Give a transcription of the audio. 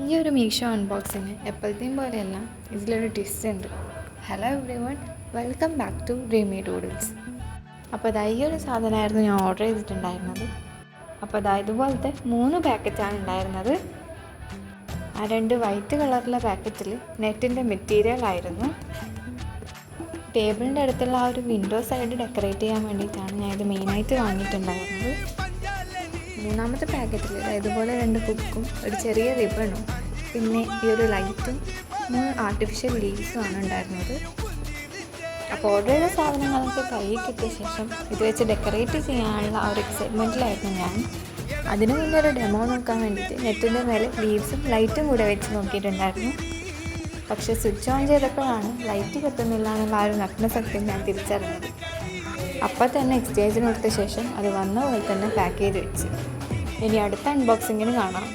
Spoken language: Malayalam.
ഈ ഒരു മീഷോ അൺബോക്സിങ് എപ്പോഴത്തെയും പോലെയല്ല, ഇതിലൊരു ട്വിസ്റ്റ് ഉണ്ട്. Hello everyone, welcome back to Dreamy Doodles. അപ്പോൾ ഈ ഒരു സാധനമായിരുന്നു ഞാൻ ഓർഡർ ചെയ്തിട്ടുണ്ടായിരുന്നത്. അപ്പോൾ ഇതുപോലത്തെ 3 പാക്കറ്റാണ് ഉണ്ടായിരുന്നത്. ആ 2 വൈറ്റ് കളറിലെ പാക്കറ്റിൽ നെറ്റിൻ്റെ മെറ്റീരിയൽ ആയിരുന്നു. ടേബിളിൻ്റെ അടുത്തുള്ള ആ ഒരു വിൻഡോ സൈഡ് ഡെക്കറേറ്റ് ചെയ്യാൻ വേണ്ടിയിട്ടാണ് ഞാൻ ഇത് മെയിനായിട്ട് വാങ്ങിയിട്ടുണ്ടായിരുന്നത്. 3ാമത്തെ പാക്കറ്റിൽ ഇതുപോലെ 2 കുക്കും ഒരു ചെറിയ റിബണും പിന്നെ ഈ ഒരു ലൈറ്റും 3 ആർട്ടിഫിഷ്യൽ ലീവ്സും ആണ് ഉണ്ടായിരുന്നത്. അപ്പോൾ ഓർഡർ ചെയ്ത സാധനങ്ങളൊക്കെ കയ്യിൽ കിട്ടിയ ശേഷം ഇത് വെച്ച് ഡെക്കറേറ്റ് ചെയ്യാനുള്ള ആ ഒരു എക്സൈറ്റ്മെൻറ്റിലായിരുന്നു ഞാൻ. അതിനു മുന്നേ ഒരു ഡെമോ നോക്കാൻ വേണ്ടിയിട്ട് നെറ്റിൻ്റെ മേലെ ലീവ്സും ലൈറ്റും കൂടെ വെച്ച് നോക്കിയിട്ടുണ്ടായിരുന്നു. പക്ഷേ സ്വിച്ച് ഓൺ ചെയ്തപ്പോഴാണ് ലൈറ്റ് കത്തുന്നില്ല എന്നുള്ള ആ ഒരു നഗ്നസത്യം ഞാൻ തിരിച്ചറിഞ്ഞത്. അപ്പം തന്നെ എക്സ്ചേഞ്ചിന് കൊടുത്ത ശേഷം അത് വന്ന പോലെ തന്നെ പാക്ക് ചെയ്ത് വെച്ച്. ഇനി അടുത്ത അൺബോക്സിങ്ങിന് കാണാം.